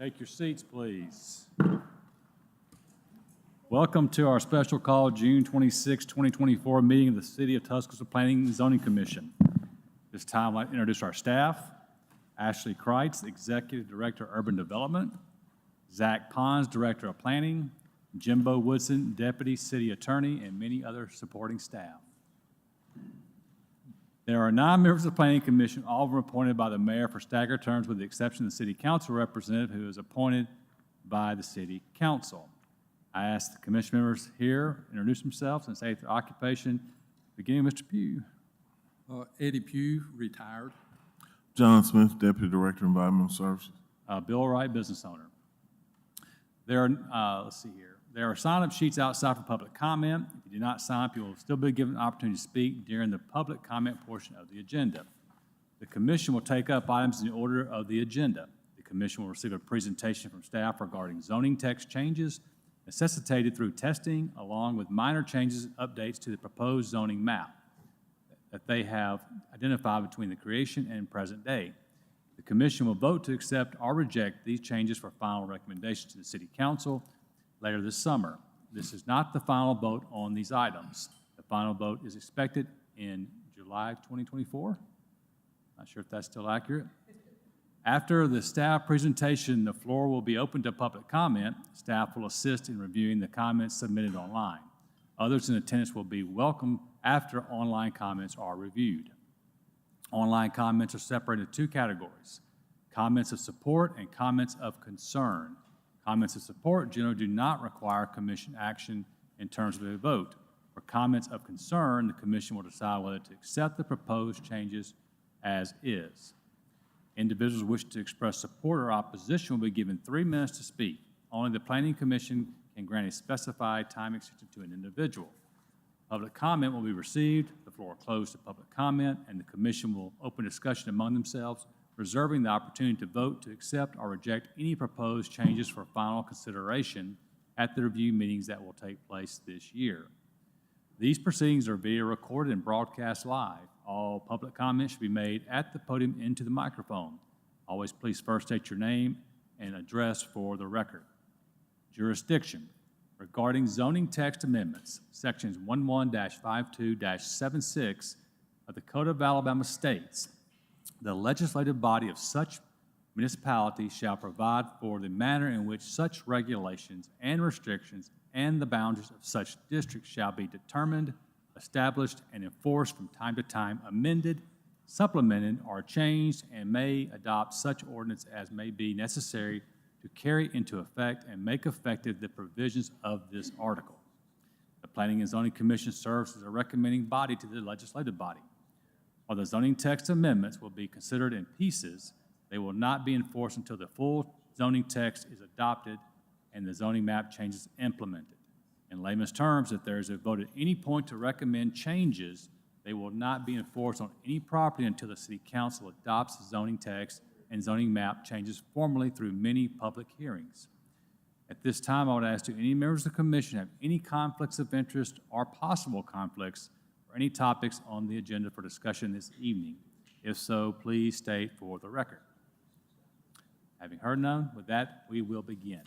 Take your seats, please. Welcome to our special call, June 26, 2024 meeting of the City of Tuscaloosa Planning and Zoning Commission. This time, I'd like to introduce our staff. Ashley Kreitz, Executive Director of Urban Development. Zach Pons, Director of Planning. Jimbo Woodson, Deputy City Attorney, and many other supporting staff. There are 9 members of the Planning Commission, all of them appointed by the mayor for staggered terms with the exception of the City Council representative who is appointed by the City Council. I ask the commission members here introduce themselves and state their occupation, beginning with Mr. Pugh. Eddie Pugh, retired. John Smith, Deputy Director of Environmental Services. Bill Wright, business owner. There are, let's see here. There are sign-up sheets outside for public comment. If you do not sign up, you will still be given an opportunity to speak during the public comment portion of the agenda. The commission will take up items in the order of the agenda. The commission will receive a presentation from staff regarding zoning text changes necessitated through testing, along with minor changes and updates to the proposed zoning map that they have identified between the creation and present day. The commission will vote to accept or reject these changes for final recommendation to the City Council later this summer. This is not the final vote on these items. The final vote is expected in July 2024. Not sure if that's still accurate. After the staff presentation, the floor will be open to public comment. Staff will assist in reviewing the comments submitted online. Others in attendance will be welcome after online comments are reviewed. Online comments are separated into 2 categories: comments of support and comments of concern. Comments of support generally do not require commission action in terms of a vote. For comments of concern, the commission will decide whether to accept the proposed changes as is. Individuals who wish to express support or opposition will be given 3 minutes to speak. Only the Planning Commission can grant a specified time extension to an individual. Public comment will be received, the floor will close to public comment, and the commission will open discussion among themselves, reserving the opportunity to vote to accept or reject any proposed changes for final consideration at the review meetings that will take place this year. These proceedings are video recorded and broadcast live. All public comments should be made at the podium into the microphone. Always please first state your name and address for the record. Jurisdiction. Regarding zoning text amendments, sections 11-52-76 of the Code of Alabama states, the legislative body of such municipality shall provide for the manner in which such regulations and restrictions and the boundaries of such districts shall be determined, established, and enforced from time to time, amended, supplemented, or changed, and may adopt such ordinance as may be necessary to carry into effect and make effective the provisions of this article. The Planning and Zoning Commission serves as a recommending body to the legislative body. While the zoning text amendments will be considered in pieces, they will not be enforced until the full zoning text is adopted and the zoning map changes implemented. In layman's terms, if there is a vote at any point to recommend changes, they will not be enforced on any property until the City Council adopts the zoning text and zoning map changes formally through many public hearings. At this time, I would ask, do any members of the commission have any conflicts of interest or possible conflicts or any topics on the agenda for discussion this evening? If so, please state for the record. Having heard none, with that, we will begin.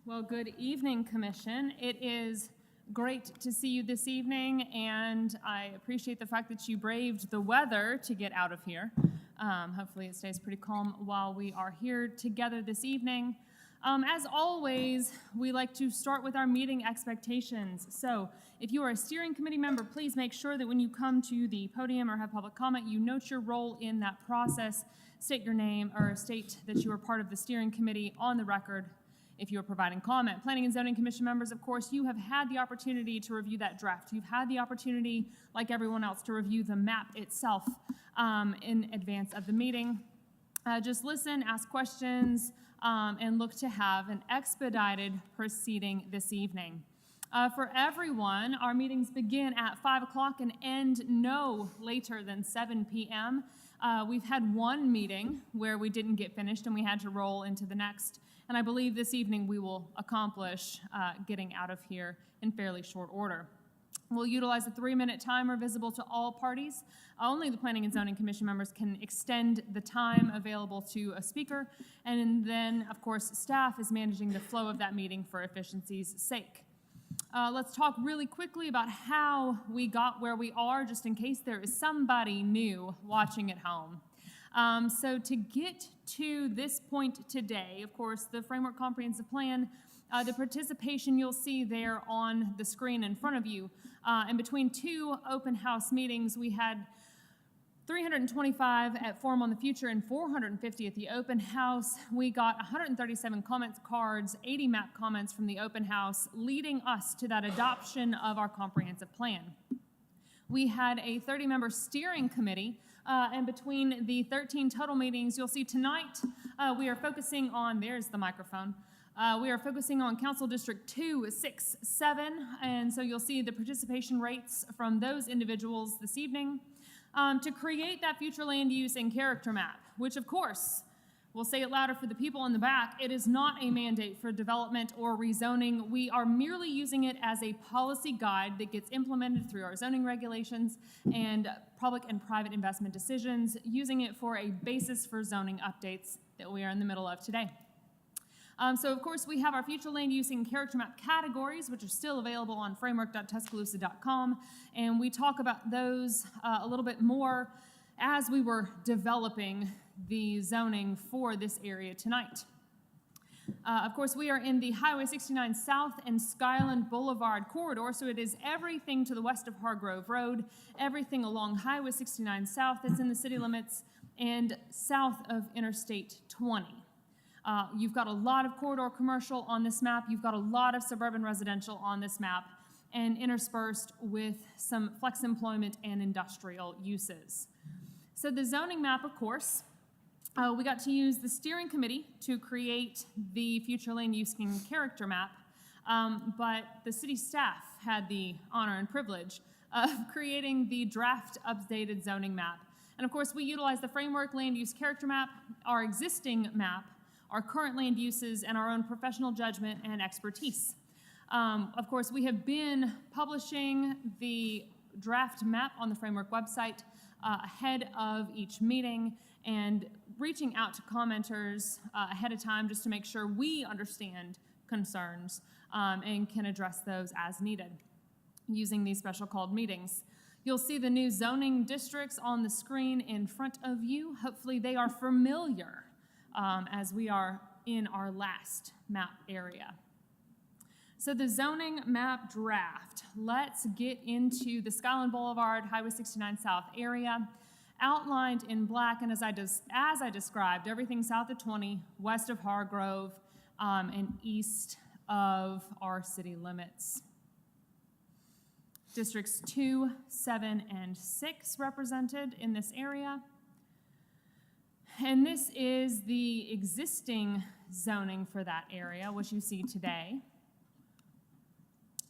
Well, good evening, Commission. It is great to see you this evening, and I appreciate the fact that you braved the weather to get out of here. Hopefully it stays pretty calm while we are here together this evening. As always, we like to start with our meeting expectations. So if you are a steering committee member, please make sure that when you come to the podium or have public comment, you note your role in that process, state your name, or state that you are part of the steering committee on the record if you are providing comment. Planning and Zoning Commission members, of course, you have had the opportunity to review that draft. You've had the opportunity, like everyone else, to review the map itself in advance of the meeting. Just listen, ask questions, and look to have an expedited proceeding this evening. For everyone, our meetings begin at 5 o'clock and end no later than 7 p.m. We've had one meeting where we didn't get finished and we had to roll into the next. And I believe this evening we will accomplish getting out of here in fairly short order. We'll utilize a 3-minute timer visible to all parties. Only the Planning and Zoning Commission members can extend the time available to a speaker. And then, of course, staff is managing the flow of that meeting for efficiency's sake. Let's talk really quickly about how we got where we are, just in case there is somebody new watching at home. So to get to this point today, of course, the Framework Comprehensive Plan, the participation you'll see there on the screen in front of you. And between 2 open house meetings, we had 325 at Forum on the Future and 450 at the open house. We got 137 comments cards, 80 map comments from the open house, leading us to that adoption of our comprehensive plan. We had a 30-member steering committee, and between the 13 total meetings, you'll see tonight we are focusing on, there's the microphone, we are focusing on Council District 2, 6, 7, and so you'll see the participation rates from those individuals this evening to create that future land use and character map, which of course, we'll say it louder for the people in the back, it is not a mandate for development or rezoning. We are merely using it as a policy guide that gets implemented through our zoning regulations and public and private investment decisions, using it for a basis for zoning updates that we are in the middle of today. So of course we have our future land use and character map categories, which are still available on framework.tuscaloosa.com, and we talk about those a little bit more as we were developing the zoning for this area tonight. Of course, we are in the Highway 69 South and Skyland Boulevard corridor, so it is everything to the west of Hargrove Road, everything along Highway 69 South that's in the city limits, and south of Interstate 20. You've got a lot of corridor commercial on this map. You've got a lot of suburban residential on this map, and interspersed with some flex employment and industrial uses. So the zoning map, of course, we got to use the steering committee to create the future land use and character map, but the city staff had the honor and privilege of creating the draft updated zoning map. And of course, we utilize the framework land use character map, our existing map, our current land uses, and our own professional judgment and expertise. Of course, we have been publishing the draft map on the framework website ahead of each meeting and reaching out to commenters ahead of time just to make sure we understand concerns and can address those as needed using these special called meetings. You'll see the new zoning districts on the screen in front of you. Hopefully they are familiar as we are in our last map area. So the zoning map draft, let's get into the Skyland Boulevard, Highway 69 South area, outlined in black, and as I described, everything south of 20, west of Hargrove, and east of our city limits. Districts 2, 7, and 6 represented in this area. And this is the existing zoning for that area, which you see today.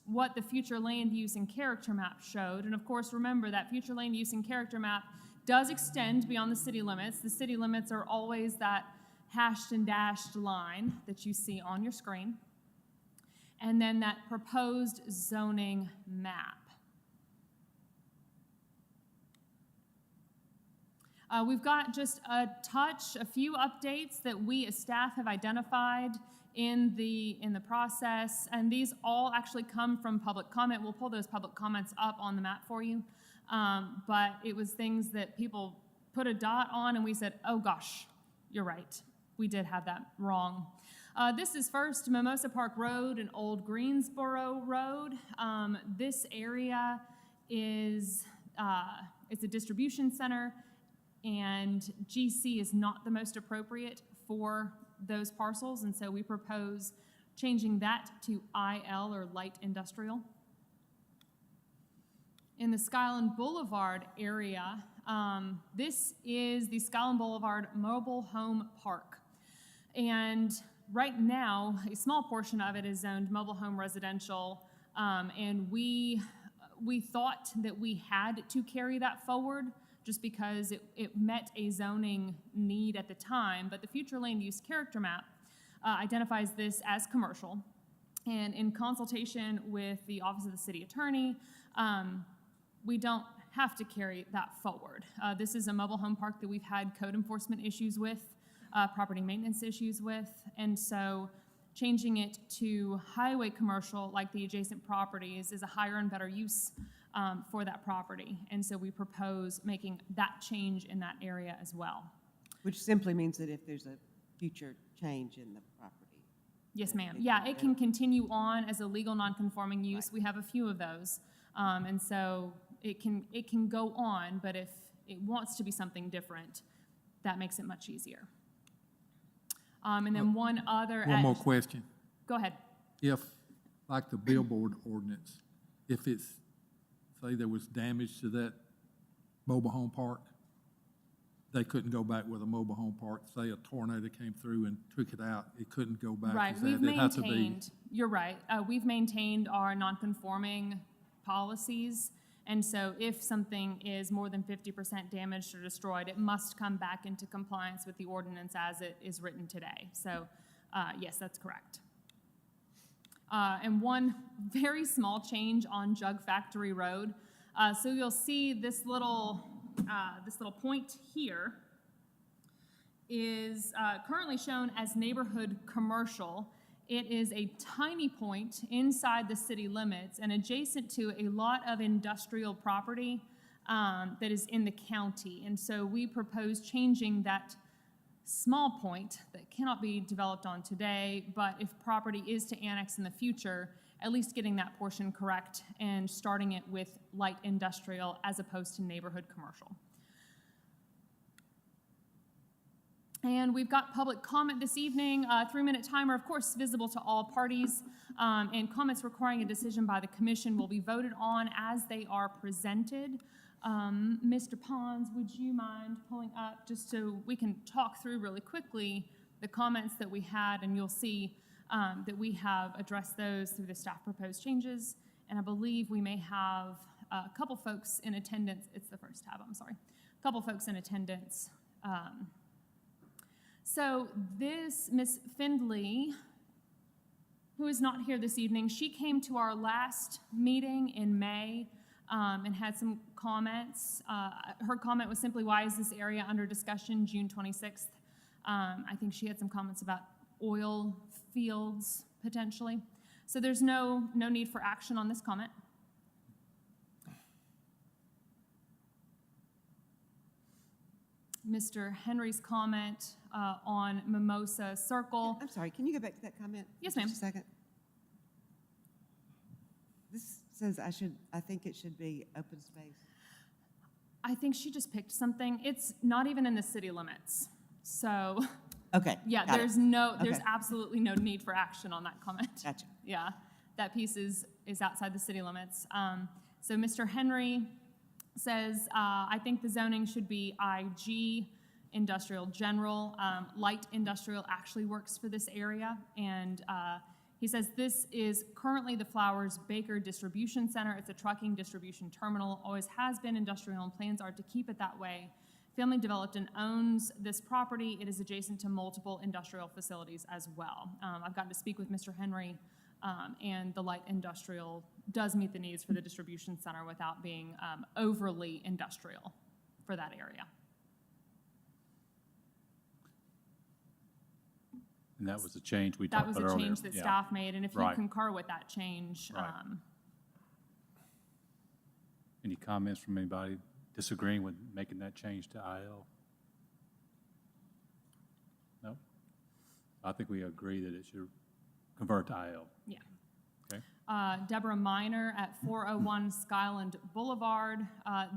What the future land use and character map showed, and of course remember that future land use and character map does extend beyond the city limits. The city limits are always that hashed and dashed line that you see on your screen. And then that proposed zoning map. We've got just a few updates that we as staff have identified in the process, and these all actually come from public comment. We'll pull those public comments up on the map for you, but it was things that people put a dot on, and we said, oh gosh, you're right, we did have that wrong. This is first Mimosa Park Road and Old Greensboro Road. This area is it's a distribution center, and GC is not the most appropriate for those parcels, and so we propose changing that to IL, or light industrial. In the Skyland Boulevard area, this is the Skyland Boulevard Mobile Home Park, and right now a small portion of it is zoned mobile home residential, and we thought that we had to carry that forward just because it met a zoning need at the time, but the future land use character map identifies this as commercial. And in consultation with the Office of the City Attorney, we don't have to carry that forward. This is a mobile home park that we've had code enforcement issues with, property maintenance issues with, and so changing it to highway commercial like the adjacent properties is a higher and better use for that property. And so we propose making that change in that area as well. Which simply means that if there's a future change in the property. Yes, that ma'am. it Yeah, can- it can continue on as a legal non-conforming use. We have a few of those. And so it can go on, but if it wants to be something different, that makes it much easier. And then one other. One more question. Go ahead. If, like the billboard ordinance, if it's, say there was damage to that mobile home park, they couldn't go back with a mobile home park. Say a tornado came through and took it out, it couldn't go back. Right, Is that- we've it had to be- maintained, you're right, we've maintained our non-conforming policies. And so if something is more than 50% damaged or destroyed, it must come back into compliance with the ordinance as it is written today. So, yes, that's correct. And one very small change on Jug Factory Road. So you'll see this little point here is currently shown as neighborhood commercial. It is a tiny point inside the city limits and adjacent to a lot of industrial property that is in the county. And so we propose changing that small point that cannot be developed on today, but if property is to annex in the future, at least getting that portion correct and starting it with light industrial as opposed to neighborhood commercial. And we've got public comment this evening, 3-minute timer, of course, visible to all parties, and comments requiring a decision by the commission will be voted on as they are presented. Mr. Pons, would you mind pulling up just so we can talk through really quickly the comments that we had, and you'll see that we have addressed those through the staff proposed changes, and I believe we may have a couple folks in attendance. It's the first tab, I'm sorry. A couple folks in attendance. So this Miss Findley, who is not here this evening, she came to our last meeting in May and had some comments. Her comment was simply, why is this area under discussion June 26th? I think she had some comments about oil fields potentially. So there's no need for action on this comment. Mr. Henry's comment on Mimosa Circle. I'm sorry, can you go back to that comment? Yes, for ma'am. Just a second. This says I think it should be open space. I think she just picked something. It's not even in the city limits. So, Okay. yeah, got it. there's Okay. absolutely no need for action on that comment. Gotcha. Yeah, that piece is outside the city limits. So Mr. Henry says, I think the zoning should be IG, industrial general. Light industrial actually works for this area. And he says this is currently the Flowers Baker Distribution Center. It's a trucking distribution terminal, always has been industrial, and plans are to keep it that way. Family developed and owns this property. It is adjacent to multiple industrial facilities as well. I've gotten to speak with Mr. Henry, and the light industrial does meet the needs for the distribution center without being overly industrial for that area. And that was a change we That talked was about a earlier. change that Yeah. staff made, and if you Right. concur with that change, Right. Any comments from anybody disagreeing with making that change to IL? No? I think we agree that it should convert to IL. yeah. Okay? Deborah Miner at 401 Skyland Boulevard.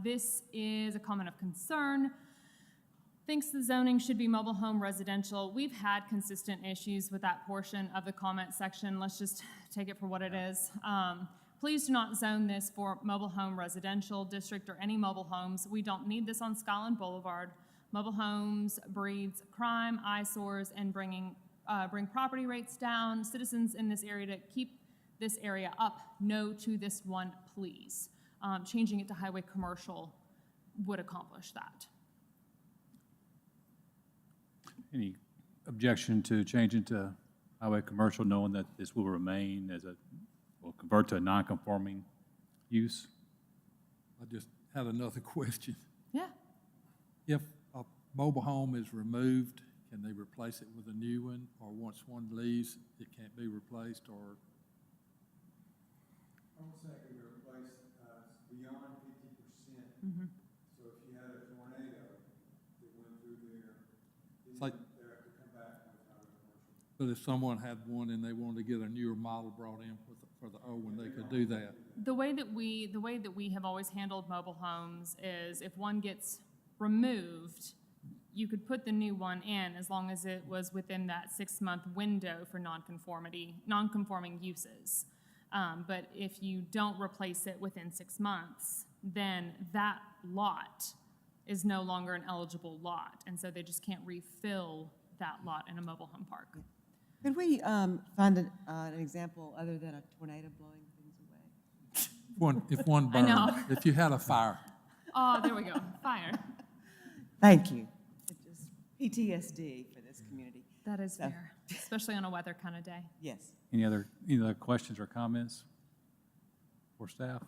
This is a comment of concern. Thinks the zoning should be mobile home residential. We've had consistent issues with that portion of the comment section. Let's just take it for what it is. Please do not zone this for mobile home residential district or any mobile homes. We don't need this on Skyland Boulevard. Mobile homes breeds crime, eyesores, and bring property rates down. Citizens in this area to keep this area up. No to this one, please. Changing it to highway commercial would accomplish that. Any objection to changing to highway commercial, knowing that this will remain will convert to a non-conforming use? I just had another question. Yeah. If a mobile home is removed, can they replace it with a new one? Or once one leaves, it can't be replaced, or? I would say it can be replaced beyond 50%. So if you had a tornado that went through there, It's like- there could come back with highway commercial. But if someone had one and they wanted to get a newer model brought in for the old one, they could do that. The way that we have always handled mobile homes is if one gets removed, you could put the new one in as long as it was within that 6-month window for non-conforming uses. But if you don't replace it within 6 months, then that lot is no longer an eligible lot, and so they just can't refill that lot in a mobile home park. Could we find an example other than a tornado blowing things away? If one I know. burned, if you had a fire, Oh, there we go, fire. Thank you. It just PTSD for this community. That is So- fair, especially on a weather kind of day. Yes. Any other questions or comments for staff?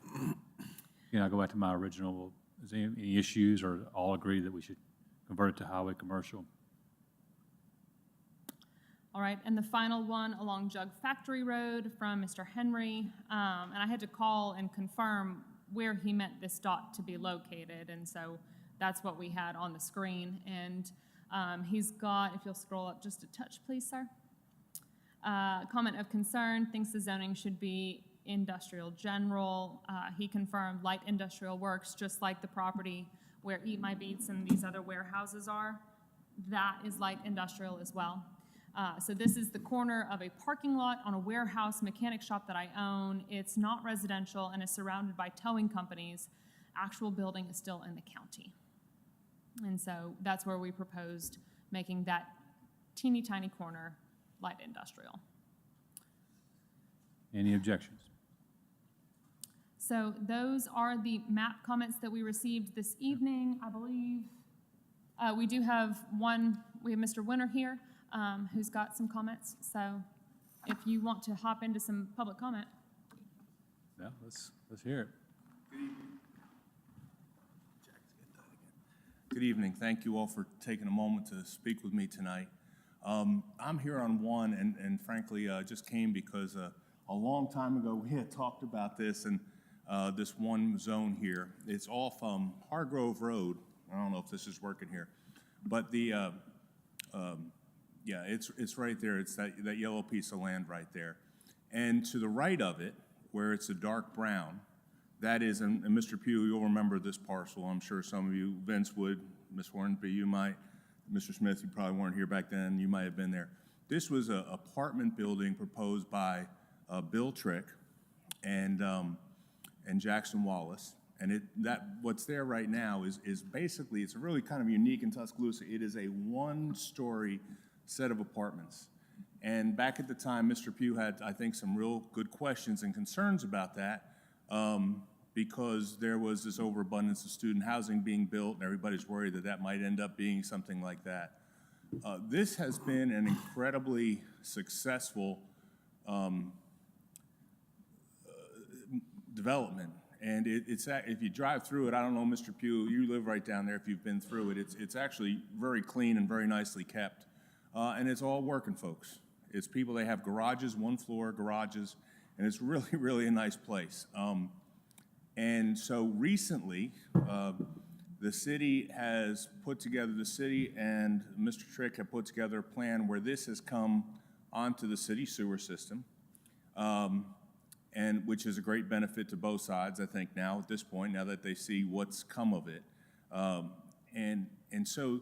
Again, I'll go back to my original, is there any issues, or all agree that we should convert it to highway commercial? All right, and the final one along Jug Factory Road from Mr. Henry. And I had to call and confirm where he meant this dot to be located, and so that's what we had on the screen. And he's got, if you'll scroll up just a touch, please, sir. Comment of concern, thinks the zoning should be industrial general. He confirmed light industrial works, just like the property where Eat My Beats and these other warehouses are. That is light industrial as well. So this is the corner of a parking lot on a warehouse mechanic shop that I own. It's not residential and is surrounded by towing companies. Actual building is still in the county. And so that's where we proposed making that teeny tiny corner light industrial. Any objections? So those are the map comments that we received this evening. I believe we do have we have Mr. Winter here who's got some comments. So if you want to hop into some public comment. Yeah, let's hear it. Good evening. Thank you all for taking a moment to speak with me tonight. I'm here on one, and frankly, just came because a long time ago we had talked about this and this one zone here. It's off Hargrove Road. I don't know if this is working here, but the yeah, it's right there. It's that yellow piece of land right there, and to the right of it, where it's a dark brown, that is, and Mr. Pugh, you'll remember this parcel. I'm sure some of you, Vince would, Ms. Hornby, you might, Mr. Smith, you probably weren't here back then. You might have been there. This was an apartment building proposed by Bill Trick and Jackson Wallace. And what's there right now is basically, it's really kind of unique in Tuscaloosa. It is a one-story set of apartments. And back at the time, Mr. Pugh had, I think, some real good questions and concerns about that because there was this overabundance of student housing being built, and everybody's worried that that might end up being something like that. This has been an incredibly successful development. And if you drive through it, I don't know, Mr. Pugh, you live right down there if you've been through it. It's actually very clean and very nicely kept. And it's all working folks. It's people, they have garages, one floor garages, and it's really, really a nice place. And so recently, the city and Mr. Trick have put together a plan where this has come onto the city sewer system, and which is a great benefit to both sides, I think, now at this point, now that they see what's come of it. And so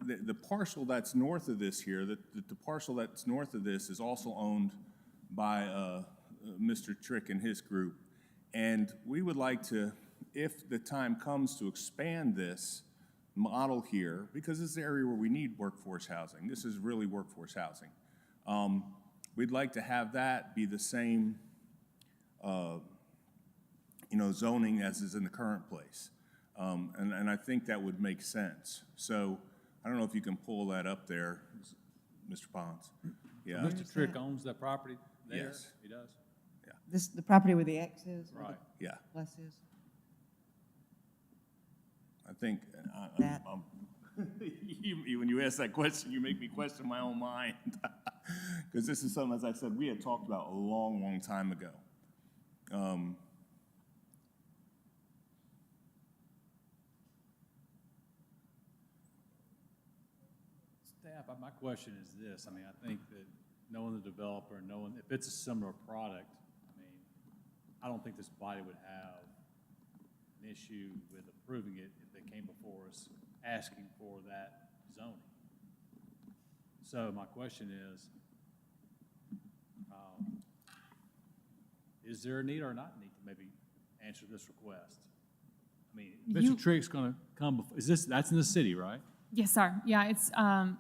the parcel that's north of this here, the parcel that's north of this is also owned by Mr. Trick and his group. And we would like to, if the time comes to expand this model here, because this is the area where we need workforce housing. This is really workforce housing. We'd like to have that be the same zoning as is in the current place. And I think that would make sense. So I don't know if you can pull that up there, Mr. Pons. Yeah. Mr. Trick owns that property there? Yes. He does? The property where the X is? Where the Right. Yeah, plus is? I think, That. when you ask that question, you make me question my own mind. Because this is something, as I said, we had talked about a long, long time ago. Staff, my question is this, I mean, I think that knowing the developer, knowing if it's a similar product, I mean, I don't think this body would have an issue with approving it if they came before us asking for that zoning. So my question is there a need or not need to maybe answer this request? I mean, You- Mr. Trick's gonna come, that's in the city, right? Yes, sir. Yeah,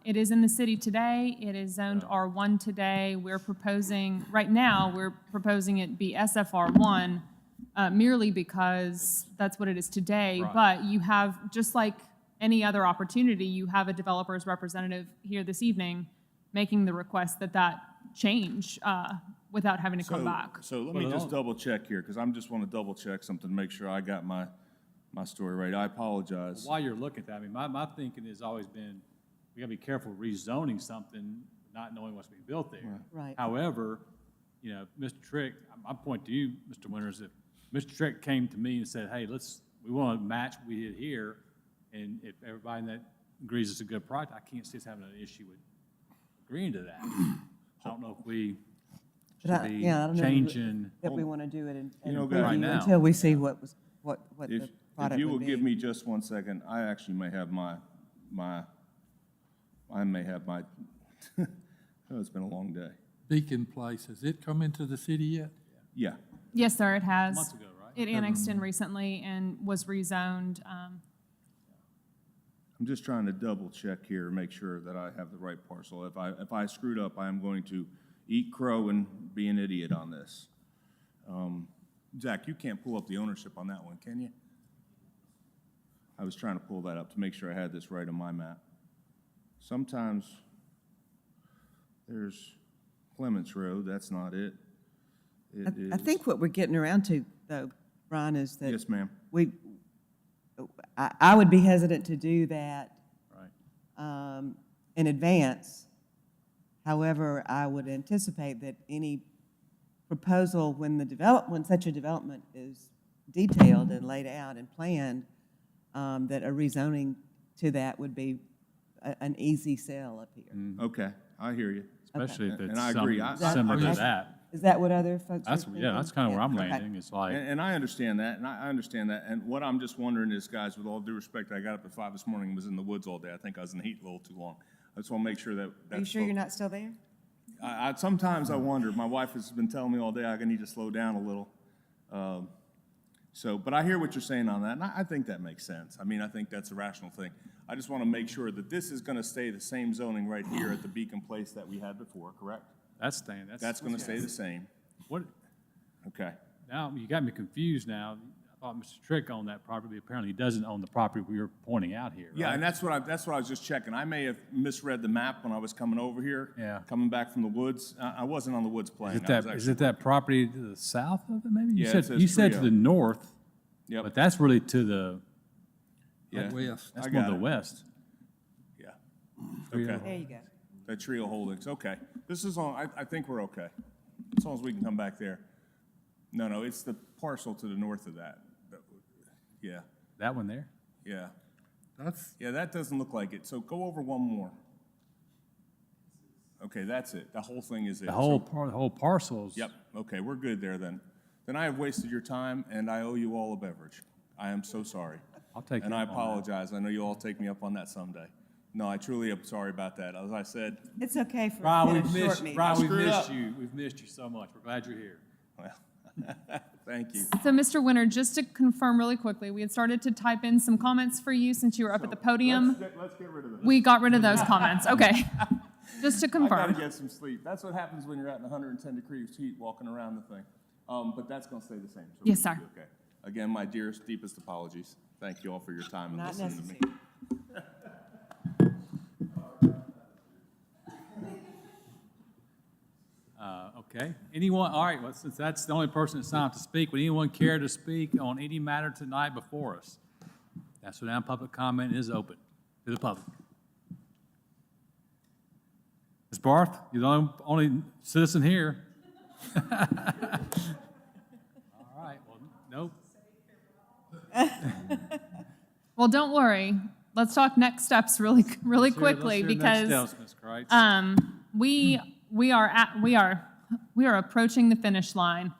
it is in the city today. It is zoned Yeah. R1 today. Right now, we're proposing it be SFR1 merely because that's what it is today. Right. But you have, just like any other opportunity, you have a developer's representative here this evening making the request that change without having to come back. So let Well, me it just all- double check here, because I'm just want to double check something to make sure I got my story right. I apologize. While you're looking at that, I mean, my thinking has always been, we gotta be careful rezoning something, not knowing what's being built there. Right. However, you know, Mr. Trick, I point to you, Mr. Winters, if Mr. Trick came to me and said, hey, we wanna match what we did here, and if everybody in that agrees it's a good project, I can't see us having an issue with agreeing to that. I don't know if we But should be yeah, I don't know changing. that we want to do it and You know, preview guys- now. until we see what the If product you will would give be. me just 1 second, I actually may have oh, it's been a long day. Beacon Place, has it come into the city yet? Yeah. Yes, sir, it has. Months ago, right? It annexed in recently and was rezoned. I'm just trying to double check here, make sure that I have the right parcel. If I screwed up, I am going to eat crow and be an idiot on this. Zach, you can't pull up the ownership on that one, can you? I was trying to pull that up to make sure I had this right on my map. Sometimes there's Clements Road, that's not it. It I is, think what we're getting around to, though, Brian, is that yes, ma'am. I would be hesitant to do that Right. in advance. However, I would anticipate that any proposal, when such a development is detailed and laid out and planned, that a rezoning to that would be an easy sell up here. Okay, I hear you. Especially if And it's I agree. something I- similar to I- that. Is that what other folks are That's, thinking? yeah, that's kind of where I'm Okay. landing. It's like, And I understand that, and I understand that. And what I'm just wondering is, guys, with all due respect, I got up at 5 this morning and was in the woods all day. I think I was in the heat a little too long. I just want to make sure that Are you that's. sure you're not still there? Sometimes I wonder. My wife has been telling me all day I need to slow down a little. But I hear what you're saying on that, and I think that makes sense. I mean, I think that's a rational thing. I just want to make sure that this is going to stay the same zoning right here at the Beacon Place that we had before, correct? that's That's going to stay the same. What, Okay. now, you got me confused now. I thought Mr. Trick owned that property, but apparently he doesn't own the property we were pointing out here, Yeah, right? and that's what I was just checking. I may have misread the map when I was coming over here. Yeah. Coming back from the woods. I wasn't on the woods playing. Is I was is actually- it that property to the south of it, maybe? Yeah, it says You said to Trio. the north, Yep. but that's really to the, Yeah. West. that's I more got to the it. west. Yeah. Trio. Okay. There you go. The Trio Holdings, okay. This is on, I think we're okay. As long as we can come back there. No, it's the parcel to the north of that. Yeah, That one there? yeah. That's, Yeah, that doesn't look like it. So go over one more. Okay, that's it. The whole thing is it. The So- whole parcel's. Yep, okay, we're good there then. Then I have wasted your time, and I owe you all a beverage. I am so sorry. I'll take And you I up on that. apologize. I know you'll all take me up on that someday. No, I truly am sorry about that. As I said, It's okay for Brian, a we've short missed, meeting. Brian, we've screwed missed up. you. We've missed you so much. We're glad you're here. well, thank you. So, Mr. Winter, just to confirm really quickly, we had started to type in some comments for you since you were up at the podium. Let's get rid of this. We got rid of those comments. Okay. Just to I gotta confirm. get some sleep. That's what happens when you're at 110 degrees heat walking around the thing. But that's gonna stay the same. So Yes, we'll sir. be Okay. Again, my dearest, deepest apologies. Thank you all for your time and Not listening to me. necessary. Okay, anyone, all right, well, since that's the only person that signed up to speak, would anyone care to speak on any matter tonight before us? That's what now public comment is open to the public. Ms. Barth, you're the only citizen here. All right, well, nope. Well, don't worry. Let's talk next steps really Let's quickly hear the because next steps, Ms. Kreitz. we are approaching the finish line,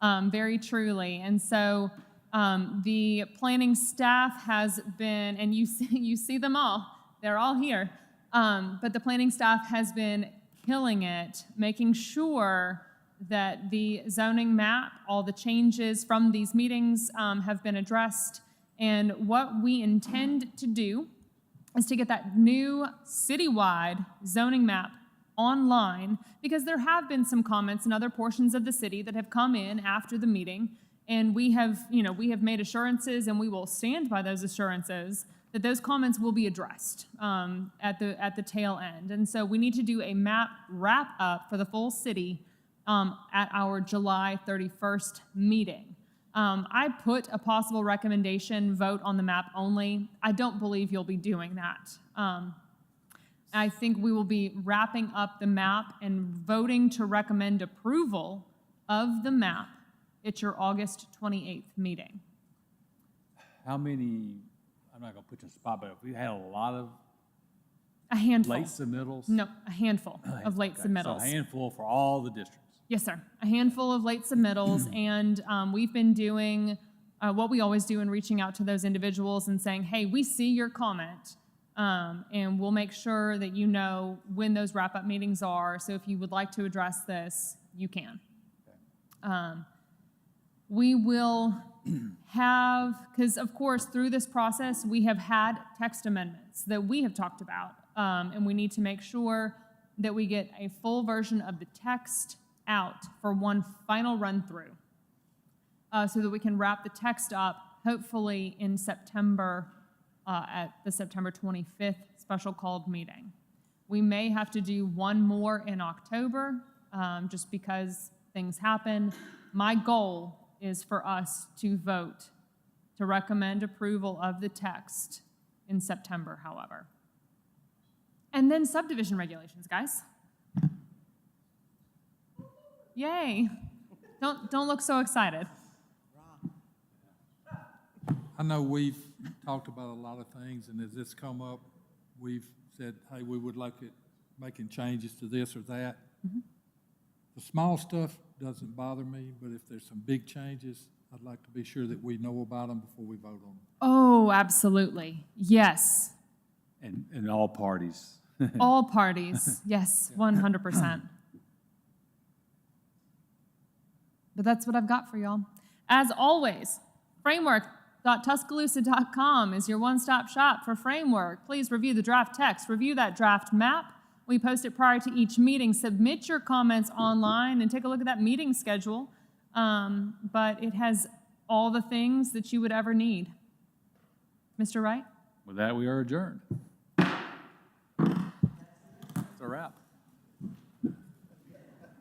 very truly. And so the planning staff has been, and you see them all. They're all here. But the planning staff has been killing it, making sure that the zoning map, all the changes from these meetings have been addressed. And what we intend to do is to get that new citywide zoning map online, because there have been some comments in other portions of the city that have come in after the meeting, and we have made assurances, and we will stand by those assurances that those comments will be addressed at the tail end. And so we need to do a map wrap up for the full city at our July 31st meeting. I put a possible recommendation vote on the map only. I don't believe you'll be doing that. I think we will be wrapping up the map and voting to recommend approval of the map at your August 28th meeting. How many, I'm not gonna put you on the spot, but we had a lot of A handful. late submittals? No, a handful of late Okay, submittals. So a handful for all the districts. Yes, sir. A handful of late submittals, and we've been doing what we always do in reaching out to those individuals and saying, hey, we see your comment, and we'll make sure that you know when those wrap-up meetings are, so if you would like to address this, you can. We will have, because of course, through this process, we have had text amendments that we have talked about, and we need to make sure that we get a full version of the text out for one final run-through, so that we can wrap the text up, hopefully in September, at the September 25th special called meeting. We may have to do one more in October, just because things happen. My goal is for us to vote to recommend approval of the text in September, however. And then subdivision regulations, guys. Yay. Don't look so excited. I know we've talked about a lot of things, and as this come up, we've said, hey, we would like it making changes to this or that. The small stuff doesn't bother me, but if there's some big changes, I'd like to be sure that we know about them before we vote on them. Oh, absolutely. Yes. And all parties. All parties. Yes, 100%. But that's what I've got for y'all. As always, framework.tuscaloosa.com is your one-stop shop for framework. Please review the draft text, review that draft map. We post it prior to each meeting. Submit your comments online and take a look at that meeting schedule. But it has all the things that you would ever need. Mr. Wright? With that, we are adjourned.